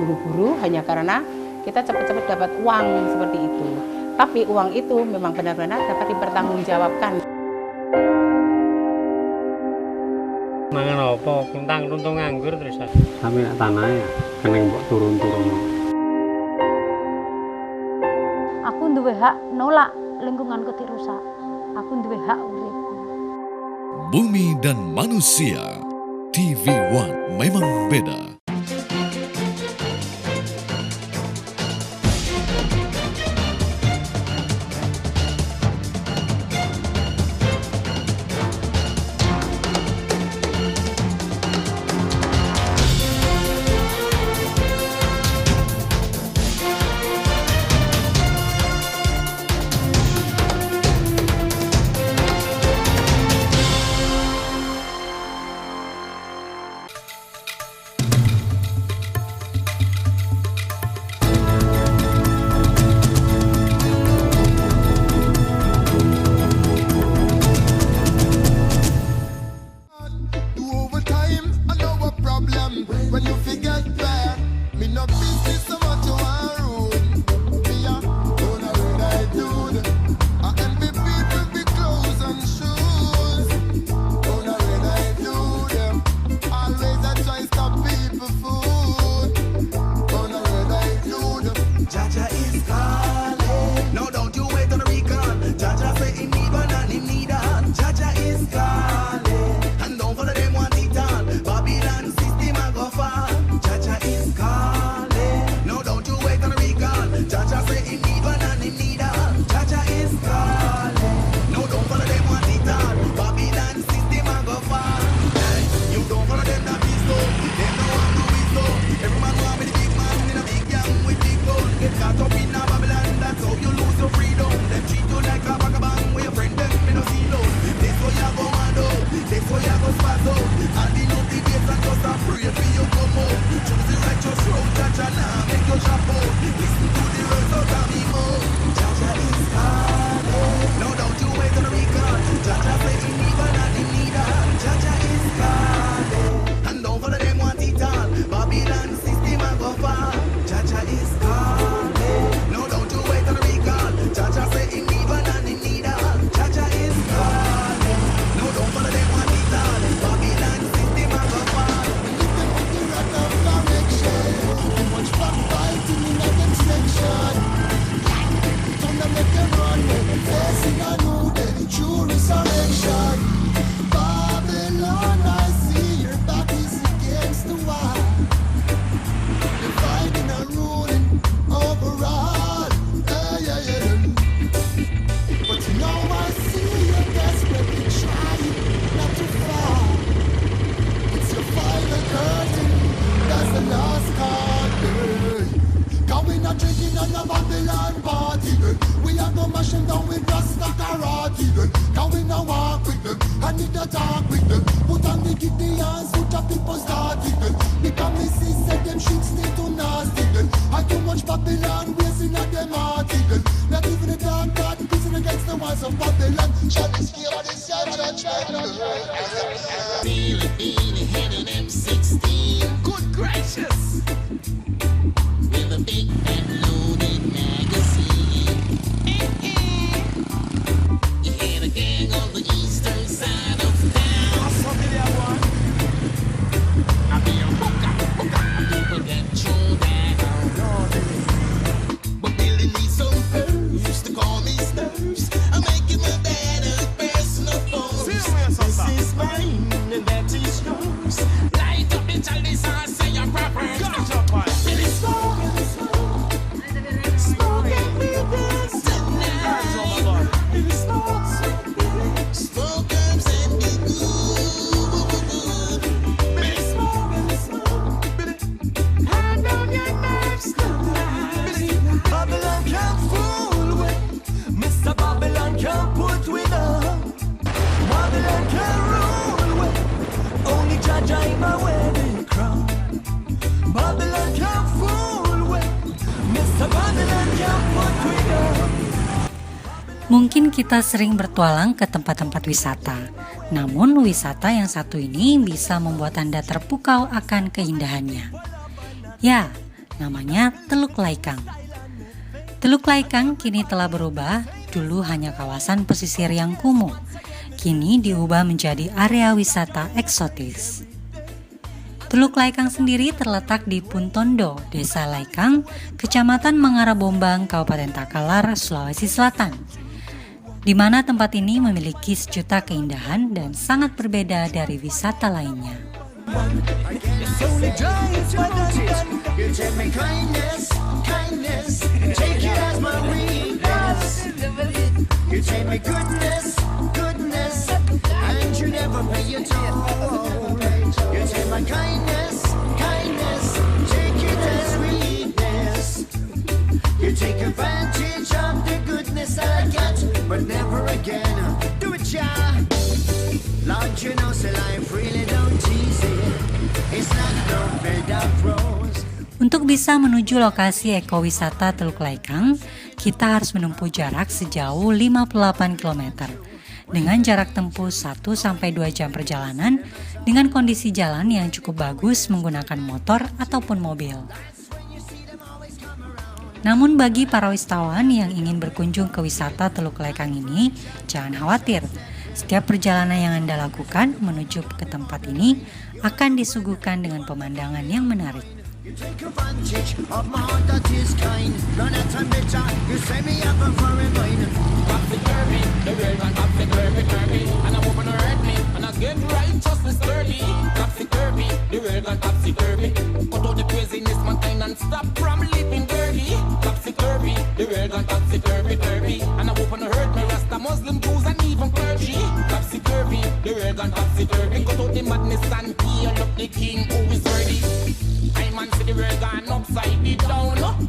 terburu-buru hanya karena kita cepat-cepat dapat uang seperti itu. Tapi uang itu memang benar-benar dapat dipertanggungjawabkan. Mangan apa? Kuntang runtung nganggur terus. Sampai tanah ya, kena mbok turun-turun. Aku duwe hak nolak lingkunganku dirusak. Aku duwe hak urip. Bumi dan Manusia, TV One memang beda. When you forget that, me no business so much you want rude. Me a don't know what I do. I envy people with clothes and shoes. Don't know what I do them. Always I try stop people food. Don't know what I do them. Jaja is calling. No, don't you wait on the recall. Jaja say he need one and he need all. Jaja is calling. And don't follow them one it all. Babylon system a go fall. Jaja is calling. No, don't you wait on the recall. Jaja say he need one and he need all. Jaja is calling. No, don't follow them one it all. Babylon system a go fall. Hey, you don't follow them that beast though. Them no want to win so. Every man want be the big man in a big gang with big gun. Get caught up in a Babylon, that's how you lose your freedom. Them treat you like a vagabond with your friend them me no see no. This way you go mad out, this way you go spaz out. And the notifications and just a pray for you come out. Choose the righteous road, Jaja now make you chop out. Listen to the words out of me mouth. Jaja is calling. No doubt you wait on the recall. Jaja say he need one and he need all. Jaja is calling. And don't follow them want it all. Babylon system a go fall. Jaja is calling. No doubt you wait on the recall. Jaja say he need one and he need all. Jaja is calling. No don't follow them want it all. Babylon system a go fall. Too much backbiting in them section. Turn them make them run, facing a new day, true resurrection. Babylon, I see your back is against the wall. Dividing and ruling overall. Yeah, yeah, yeah. But now I see you desperately trying not to fall. It's your final curtain, that's the last card. Cause we not drinking on the Babylon party. We are no mashing down with Rasta karate. Cause we no walk with them, I need to talk with them. Put on the Gideons, put up people starting. Because me see said them shit stay too nasty. I too much Babylon wasting at them hearty. Not even the dark God prison against the walls of Babylon. Shall we steal on this judgment? Feel it heading M16. Good gracious. With a big and loaded magazine. You hear the gang on the eastern side of town. I be a hooker. People get through that. But Billy needs some furs. Used to call me Snurs. I'm making my dad a personal phone. This is mine and that is yours. Light up the chalice and say your proper. Billy smoke and be this tonight. Billy smoke and be good. Billy smoke. Hand down your nerves tonight. Babylon can't fool with. Mr. Babylon can't put with her. Babylon can't rule with. Only Jaja in my wedding crown. Babylon can't fool with. Mr. Babylon can't put with her. Mungkin kita sering bertualang ke tempat-tempat wisata, namun wisata yang satu ini bisa membuat Anda terpukau akan keindahannya. Ya, namanya Teluk Laikang. Teluk Laikang kini telah berubah, dulu hanya kawasan pesisir yang kumuh, kini diubah menjadi area wisata eksotis. Teluk Laikang sendiri terletak di Puntondo, Desa Laikang, Kecamatan Mangarabombang, Kabupaten Takalar, Sulawesi Selatan, di mana tempat ini memiliki sejuta keindahan dan sangat berbeda dari wisata lainnya. But never again. Do it, Jah. Lord, you know, say life really don't easy. It's not no bed of rose. Untuk bisa menuju lokasi ekowisata Teluk Laikang, kita harus menempuh jarak sejauh 58 km. Dengan jarak tempuh 1-2 jam perjalanan, dengan kondisi jalan yang cukup bagus menggunakan motor ataupun mobil. Namun bagi para wisatawan yang ingin berkunjung ke wisata Teluk Laikang ini, jangan khawatir. Setiap perjalanan yang Anda lakukan menuju ke tempat ini akan disuguhkan dengan pemandangan yang menarik.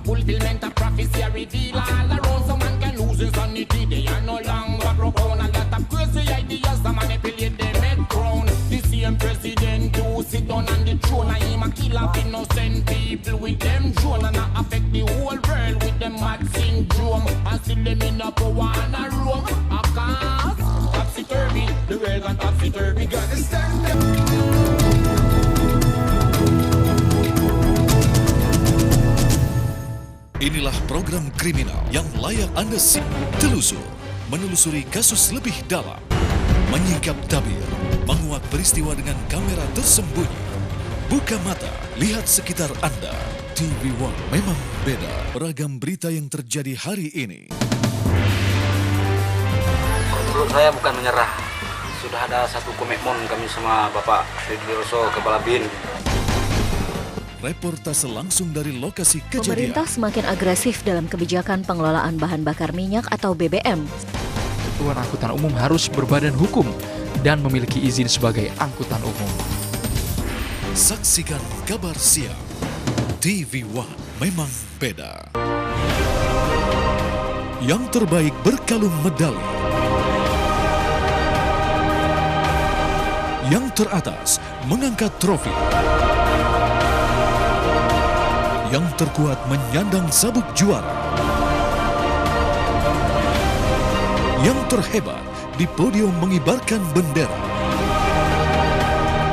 Fulfillment of prophecy reveal all around. So man can lose his sanity. They are no longer profound. A lot of crazy ideas that manipulate them head crown. The same president who sit down on the throne, and him a kill off innocent people with them drone, and a affect the whole world with them mad syndrome. And still them in a power and a roam. A cause topsy-turvy, the world gone topsy-turvy. Gotta stand up. Inilah program kriminal yang layak Anda simak. Telusur, menelusuri kasus lebih dalam, menyingkap tabir, menguak peristiwa dengan kamera tersembunyi. Buka mata, lihat sekitar Anda. TV One memang beda. Beragam berita yang terjadi hari ini. Menurut saya bukan menyerah. Sudah ada satu komitmen kami sama Bapak Deddy Roso, Kepala BIN. Reportase langsung dari lokasi kejadian. Pemerintah semakin agresif dalam kebijakan pengelolaan bahan bakar minyak atau BBM. Satuan angkutan umum harus berbadan hukum dan memiliki izin sebagai angkutan umum. Saksikan kabar siang. TV One memang beda. Yang terbaik berkalung medali. Yang teratas mengangkat trofi. Yang terkuat menyandang sabuk juara. Yang terhebat di podium mengibarkan bendera.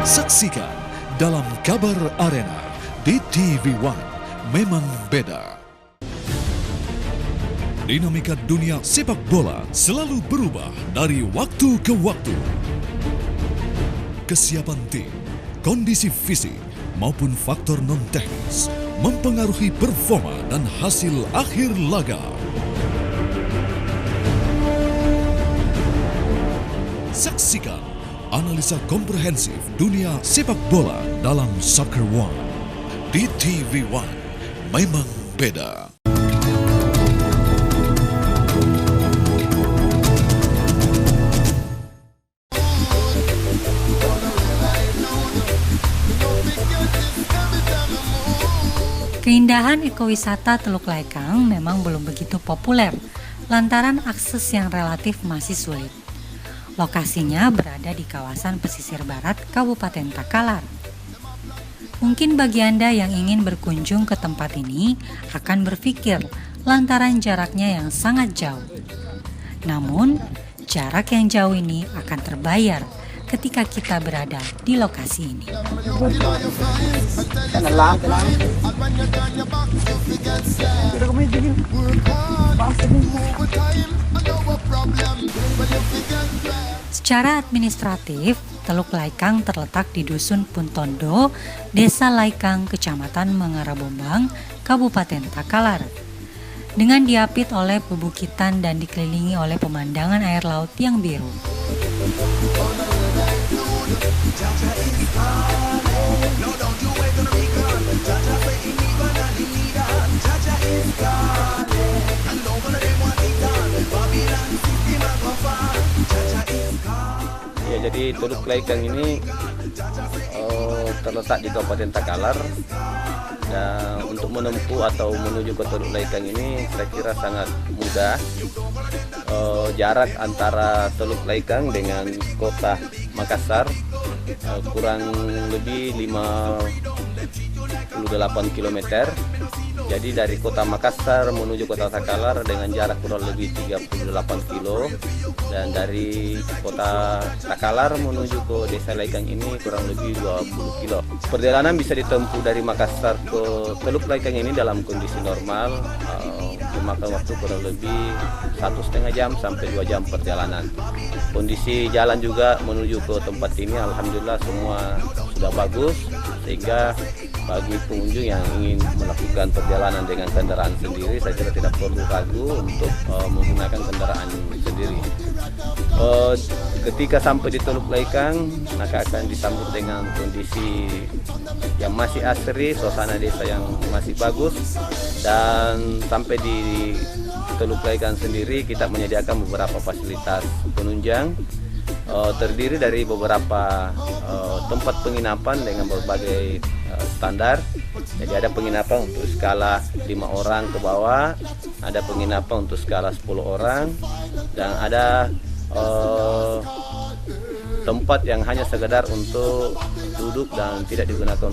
Saksikan dalam Kabar Arena di TV One memang beda. Dinamika dunia sepak bola selalu berubah dari waktu ke waktu. Kesiapan tim, kondisi fisik maupun faktor non-teknis mempengaruhi performa dan hasil akhir laga. Saksikan analisa komprehensif dunia sepak bola dalam Soccer One di TV One memang beda. Keindahan ekowisata Teluk Laikang memang belum begitu populer lantaran akses yang relatif masih sulit. Lokasinya berada di kawasan pesisir barat Kabupaten Takalar. Mungkin bagi Anda yang ingin berkunjung ke tempat ini akan berpikir lantaran jaraknya yang sangat jauh. Namun, jarak yang jauh ini akan terbayar ketika kita berada di lokasi ini. Secara administratif, Teluk Laikang terletak di Dusun Puntondo, Desa Laikang, Kecamatan Mangarabombang, Kabupaten Takalar. Dengan diapit oleh pebukitan dan dikelilingi oleh pemandangan air laut yang biru. Ya, jadi Teluk Laikang ini terletak di Kabupaten Takalar. Dan untuk menempuh atau menuju ke Teluk Laikang ini saya kira sangat mudah. Jarak antara Teluk Laikang dengan kota Makassar kurang lebih 58 km. Jadi dari kota Makassar menuju kota Takalar dengan jarak kurang lebih 38 kilo. Dan dari kota Takalar menuju ke Desa Laikang ini kurang lebih 20 kilo. Perjalanan bisa ditempuh dari Makassar ke Teluk Laikang ini dalam kondisi normal, memakan waktu kurang lebih 1,5 jam sampai 2 jam perjalanan. Kondisi jalan juga menuju ke tempat ini alhamdulillah semua sudah bagus, sehingga bagi pengunjung yang ingin melakukan perjalanan dengan kendaraan sendiri, saya kira tidak perlu ragu untuk menggunakan kendaraan sendiri. Ketika sampai di Teluk Laikang, maka akan disambut dengan kondisi yang masih asri, suasana desa yang masih bagus, dan sampai di Teluk Laikang sendiri kita menyediakan beberapa fasilitas penunjang. Terdiri dari beberapa tempat penginapan dengan berbagai standar. Jadi ada penginapan untuk skala 5 orang ke bawah, ada penginapan untuk skala 10 orang, dan ada tempat yang hanya sekedar untuk duduk dan tidak digunakan.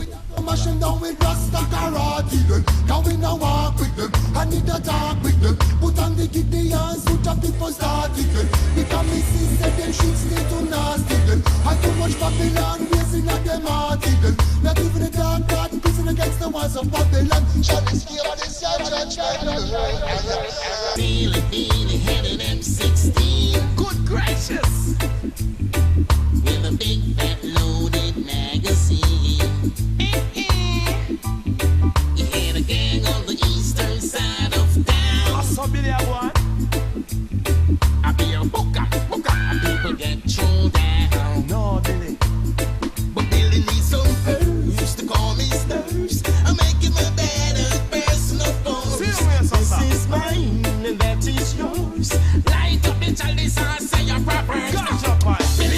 Good gracious! With a big fat loaded magazine. You hear the gang on the eastern side of town. I saw Billy one. I be a booker, and people get thrown down. No, Billy. But Billy needs some first to call me Stirs. I'm making my better person of course. This is mine and that is yours. Light up the chalice and say your proper. Billy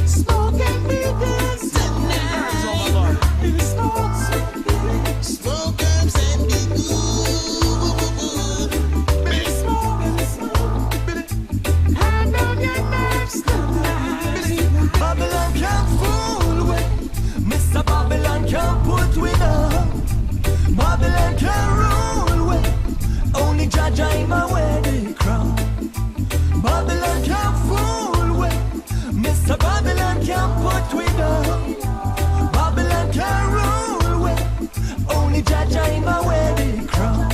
smoke and we dance tonight. Billy smoke herbs and be good. Billy smoke, Billy hand on your nerves tonight. Babylon can't fool with Mr. Babylon can't put with her. Babylon can't rule with only Jaja in my wedding crown. Babylon can't fool with Mr. Babylon can't put with her. Babylon can't rule with only Jaja in my wedding crown.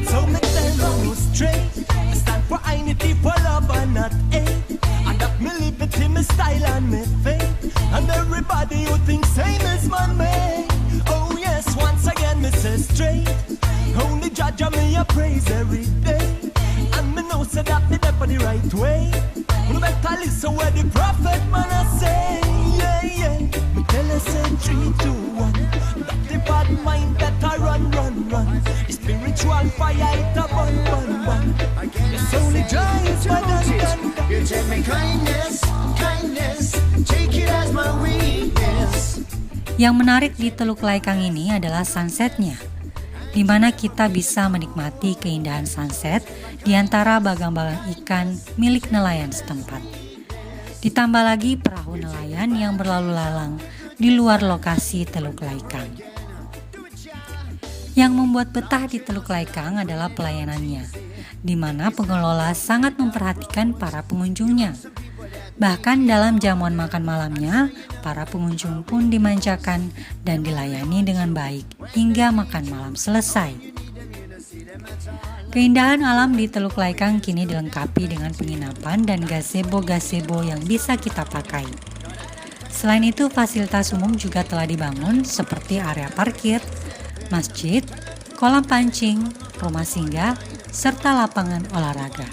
So make them go straight. Stand for unity, for love and not hate. And that me liberty, me style and me faith. And everybody who thinks same is man-made. Oh yes, once again me say straight. Only Jaja me a praise every day. And me know say that me there for the right way. You better listen where the prophet man a say. Yeah, yeah. Me tell you say 3, 2, 1. That the bad mind better run. The spiritual fire it a burn. It's only joy is my done. You take me kindness, take it as my weakness. Yang menarik di Teluk Laikang ini adalah sunsetnya, di mana kita bisa menikmati keindahan sunset di antara bagang-bagang ikan milik nelayan setempat. Ditambah lagi perahu nelayan yang berlalu lalang di luar lokasi Teluk Laikang. Yang membuat betah di Teluk Laikang adalah pelayanannya, di mana pengelola sangat memperhatikan para pengunjungnya. Bahkan dalam jamuan makan malamnya, para pengunjung pun dimanjakan dan dilayani dengan baik hingga makan malam selesai. Keindahan alam di Teluk Laikang kini dilengkapi dengan penginapan dan gazebo-gazebo yang bisa kita pakai. Selain itu, fasilitas umum juga telah dibangun seperti area parkir, masjid, kolam pancing, rumah singgah, serta lapangan olahraga.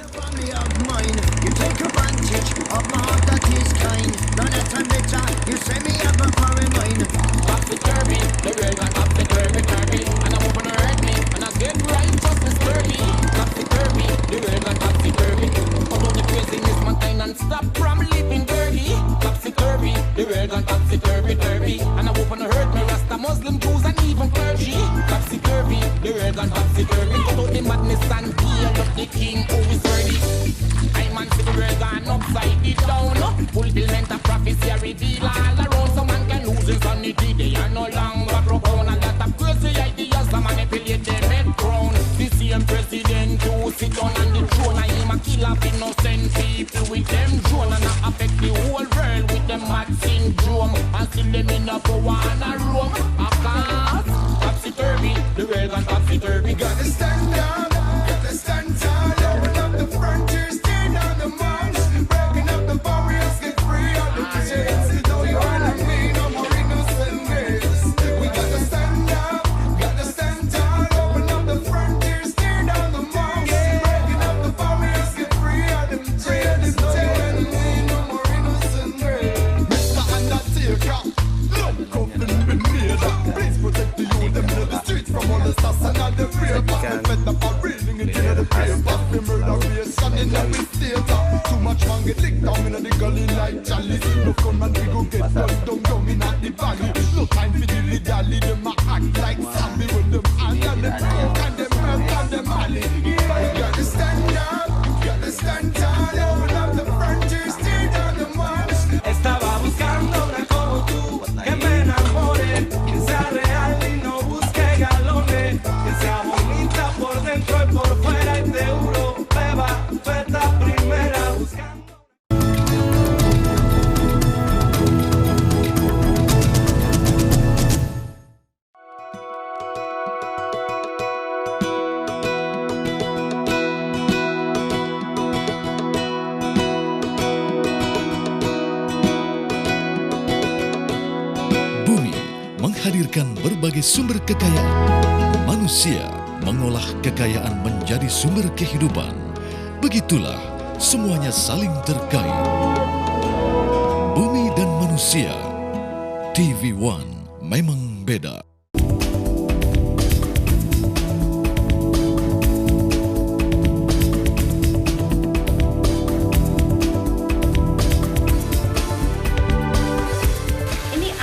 Fulfillment of prophecy reveal all around, so man can lose his sanity. They are no longer profound, a lot of crazy ideas to manipulate their head crown. The same president who sit down on the throne, and him a kill off innocent people with them drone, and I affect the whole world with them mad syndrome, and still them in a power and a room. A cause topsy-turvy, the world gone topsy-turvy. Gotta stand up, gotta stand tall, open up the frontiers, tear down the walls, breaking up the barriers, get free of the chains. No, you and me, no more innocent ways. We gotta stand up, gotta stand tall, open up the frontiers, tear down the walls, breaking up the barriers, get free of the chains. No, you and me, no more innocent ways. Mr. Undertaker, look, coffin been made up. Please protect the youth, them in the streets from all the stars and all the fear. Fed up for reading it in the paper. The murderation in every state. Too much man get licked down in the gully like Charlie. No come and we go get run down in the valley. No time for dilly dally. Them a act like zombie with them hand and them coke and them milk and them alley. You gotta stand up, gotta stand tall. Open up the frontiers, tear down the walls. Estaba buscando una como tú, que me enamore, que sea real y no busque galones, que sea bonita por dentro y por fuera y de Europa, feta primera buscando. Menghadirkan berbagai sumber kekayaan. Manusia mengolah kekayaan menjadi sumber kehidupan. Begitulah semuanya saling terkait. Bumi dan manusia. TV One memang beda.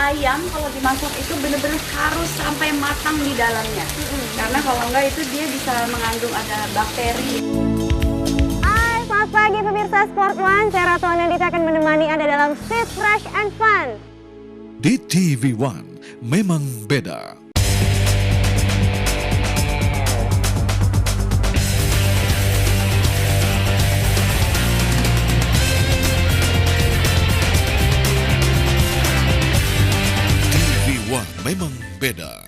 Ayam kalau dimasak itu benar-benar harus sampai matang di dalamnya, karena kalau enggak itu dia bisa mengandung ada bakteri. Hai, selamat pagi pemirsa Sport One. Saya Ratu Anandita akan menemani Anda dalam Fit, Fresh, and Fun. Di TV One memang beda. Memang beda.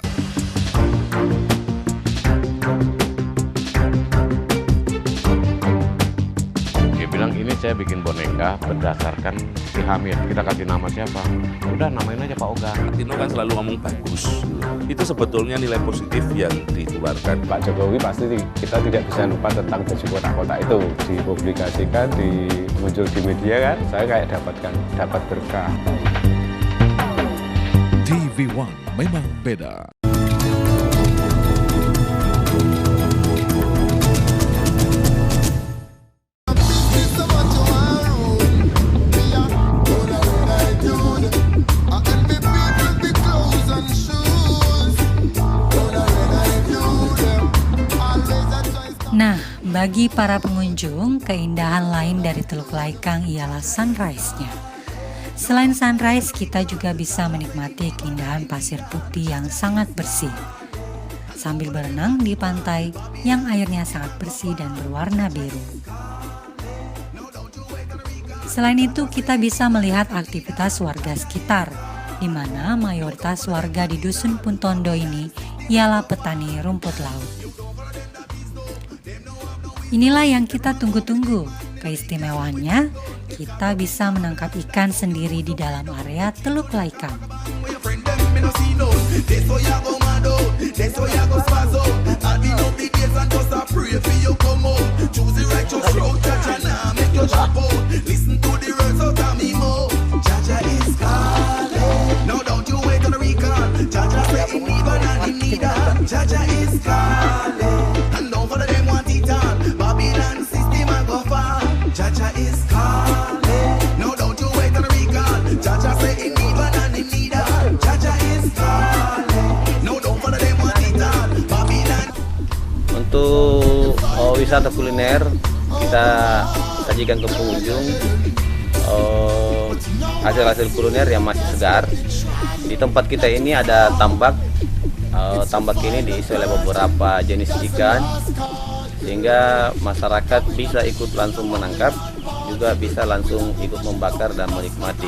Dia bilang ini saya bikin boneka berdasarkan si Hamid. Kita kasih nama siapa? Udah namain aja Pak Oga. Tino kan selalu ngomong bagus. Itu sebetulnya nilai positif yang dikeluarkan. Pak Jokowi pasti kita tidak bisa lupa tentang 7 kota-kota itu. Dipublikasikan, muncul di media kan. Saya kayak dapat berkah. TV One memang beda. Nah, bagi para pengunjung, keindahan lain dari Teluk Laikang ialah sunrise-nya. Selain sunrise, kita juga bisa menikmati keindahan pasir putih yang sangat bersih. Sambil berenang di pantai yang airnya sangat bersih dan berwarna biru. Selain itu, kita bisa melihat aktivitas warga sekitar, di mana mayoritas warga di Dusun Puntondo ini ialah petani rumput laut. Inilah yang kita tunggu-tunggu. Keistimewaannya, kita bisa menangkap ikan sendiri di dalam area Teluk Laikang. Untuk wisata kuliner kita sajikan ke pengunjung hasil-hasil kuliner yang masih segar. Di tempat kita ini ada tambak. Tambak ini diisi oleh beberapa jenis ikan, sehingga masyarakat bisa ikut langsung menangkap, juga bisa langsung ikut membakar dan menikmati.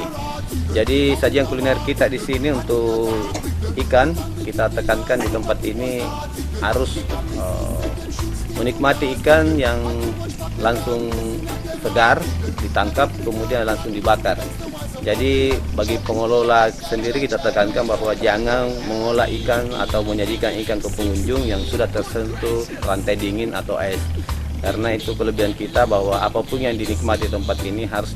Jadi sajian kuliner kita di sini untuk ikan, kita tekankan di tempat ini harus menikmati ikan yang langsung segar, ditangkap kemudian langsung dibakar. Jadi bagi pengelola sendiri kita tekankan bahwa jangan mengolah ikan atau menyajikan ikan ke pengunjung yang sudah tersentuh rantai dingin atau es. Karena itu kelebihan kita bahwa apapun yang dinikmati tempat ini harus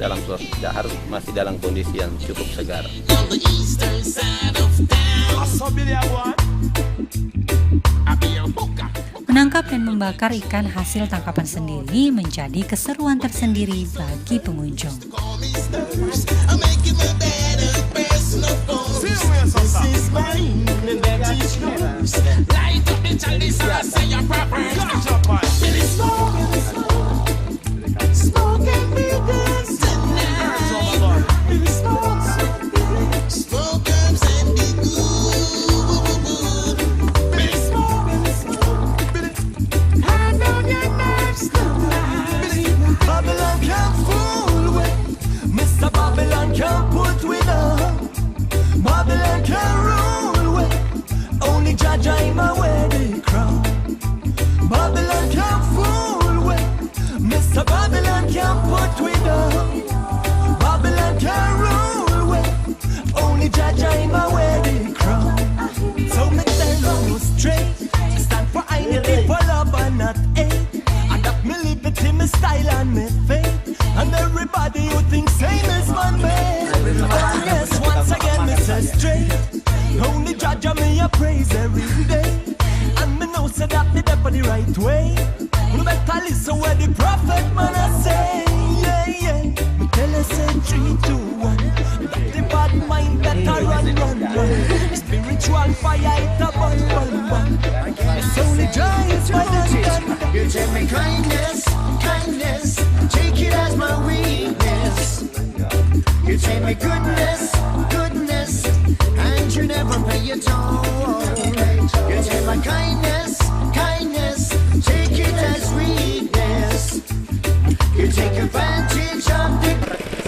masih dalam kondisi yang cukup segar. Menangkap dan membakar ikan hasil tangkapan sendiri menjadi keseruan tersendiri bagi pengunjung.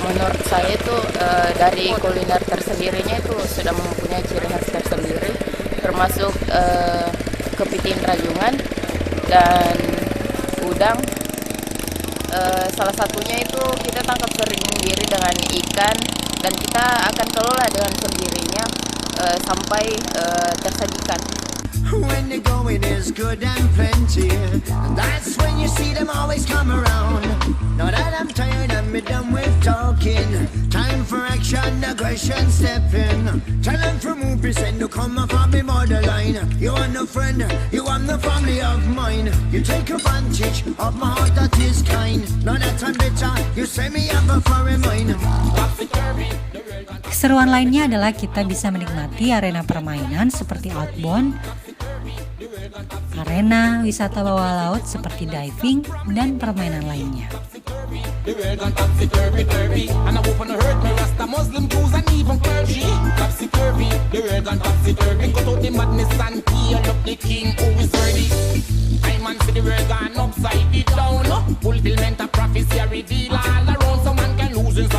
Menurut saya itu dari kuliner tersendirinya itu sudah mempunyai ciri khas tersendiri, termasuk kepiting rajungan dan udang. Salah satunya itu kita tangkap sendiri dengan ikan dan kita akan kelola dengan sendirinya sampai tersajikan. When the going is good and plenty, and that's when you see them always come around. Now that I'm tired and me done with talking, time for action, aggression, step in. Tell them from who present to come from the borderline. You are no friend, you are no family of mine. You take advantage of my heart that is kind. Now that I'm bitter, you say me have a foreign mind. Keseruan lainnya adalah kita bisa menikmati arena permainan seperti outbound, arena wisata bawah laut seperti diving, dan permainan lainnya. The world gone topsy-turvy, and I hope on the hurt me Rasta Muslim Jews and even clergy. Topsy-turvy, the world gone topsy-turvy. Cut out the madness and heal up the king who is worthy. I man see the world gone upside it down. Fulfillment of prophecy reveal all around. So man can lose his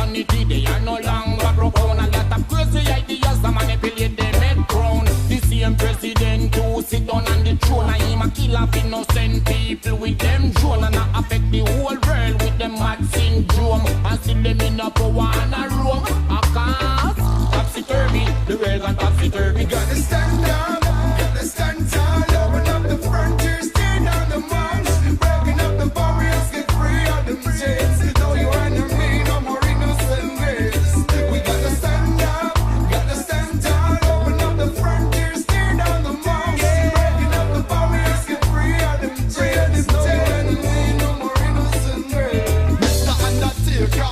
them drone and I affect the whole world with them mad syndrome. And still them in a power and a roam. I can't topsy-turvy, the world gone topsy-turvy. Gotta stand up, gotta stand tall, open up the frontiers, tear down the walls, breaking up the barriers, get free of them chains. Know your enemy, no more innocent ways. We gotta stand up, gotta stand tall, open up the frontiers, tear down the walls, breaking up the barriers, get free of them chains. Know your enemy, no more innocent ways. Mr. Undertaker,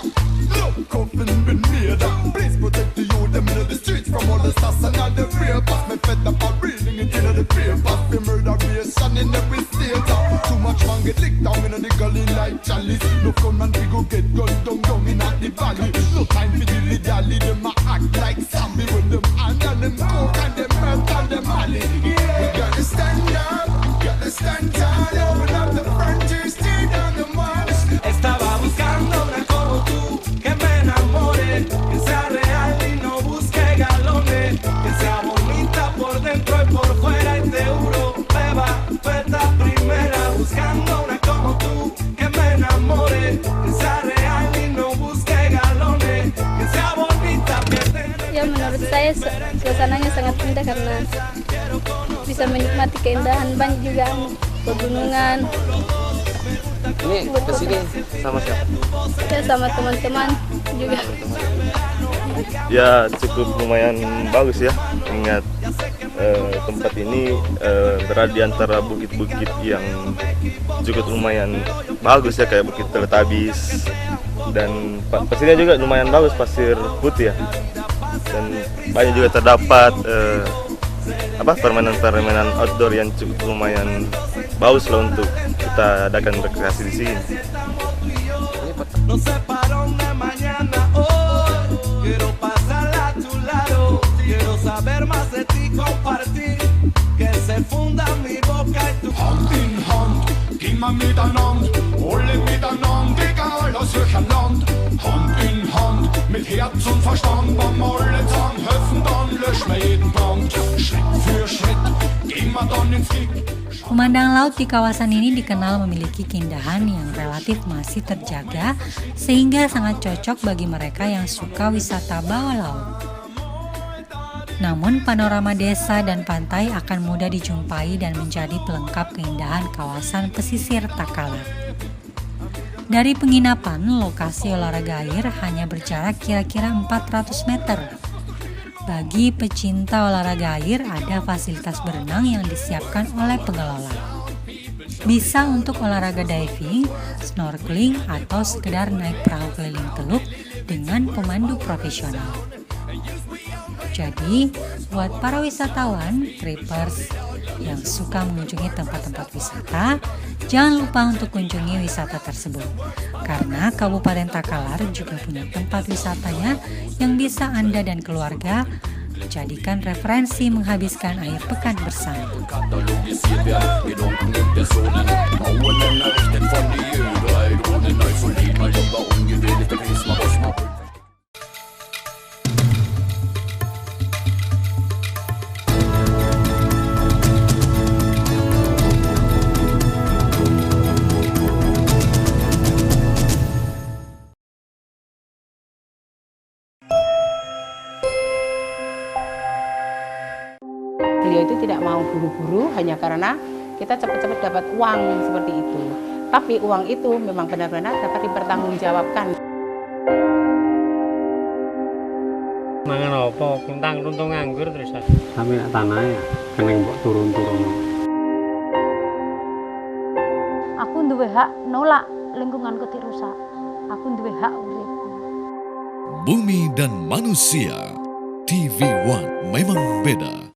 look, coffin been made up. Please protect the youth, them in the streets from all the sass and all the rapers. Me fed up a reading it in the papers. The murderation in every state. Too much man get licked down in the gully like chalice. No fun man we go get gunned down in the valley. No time for dilly dally. Them a act like zombie when them hand and them coke and them melt and them alley. We gotta stand up, gotta stand tall. Open up the frontiers, tear down the walls. Estaba buscando una como tú, que me enamore, que sea real y no busque galones, que sea bonita por dentro y por fuera y te juro, beba, feta primera, buscando una como tú, que me enamore, que sea real y no busque galones, que sea bonita por dentro. Ya menurut saya suasananya sangat indah karena bisa menikmati keindahan banyak juga pegunungan. Ini kesini sama siapa? Ya sama teman-teman juga. Ya cukup lumayan bagus ya, ingat tempat ini berada di antara bukit-bukit yang cukup lumayan bagus ya, kayak Bukit Teletabis, dan pasirnya juga lumayan bagus, pasir putih ya, dan banyak juga terdapat permainan-permainan outdoor yang cukup lumayan bagus lah untuk kita adakan rekreasi di sini. No sé para dónde mañana hoy, quiero pasarla a tu lado, quiero saber más de ti, compartir, que se funda mi boca y tu Hand in Hand, gehen wir miteinander, alle miteinander, egal aus welchem Land. Hand in Hand, mit Herz und Verstand, wenn wir alle zusammen helfen, dann löschen wir jeden Brand. Schritt für Schritt, gehen wir dann ins Kick. Pemandangan laut di kawasan ini dikenal memiliki keindahan yang relatif masih terjaga sehingga sangat cocok bagi mereka yang suka wisata bawah laut. Namun panorama desa dan pantai akan mudah dijumpai dan menjadi pelengkap keindahan kawasan pesisir Takalar. Dari penginapan, lokasi olahraga air hanya berjarak kira-kira 400 meter. Bagi pecinta olahraga air, ada fasilitas berenang yang disiapkan oleh pengelola. Bisa untuk olahraga diving, snorkeling, atau sekedar naik perahu keliling teluk dengan pemandu profesional. Jadi, buat para wisatawan, trippers yang suka mengunjungi tempat-tempat wisata, jangan lupa untuk kunjungi wisata tersebut. Karena Kabupaten Takalar juga punya tempat wisatanya yang bisa Anda dan keluarga jadikan referensi menghabiskan akhir pekan bersama. Beliau itu tidak mau buru-buru hanya karena kita cepat-cepat dapat uang seperti itu. Tapi uang itu memang benar-benar dapat dipertanggungjawabkan. Mangan apa? Kuntang runtung nganggur terus. Sampai tanahnya kena mbok turun-turun. Aku duwe hak nolak lingkunganku dirusak. Aku duwe hak urip. Bumi dan Manusia, TV One memang beda.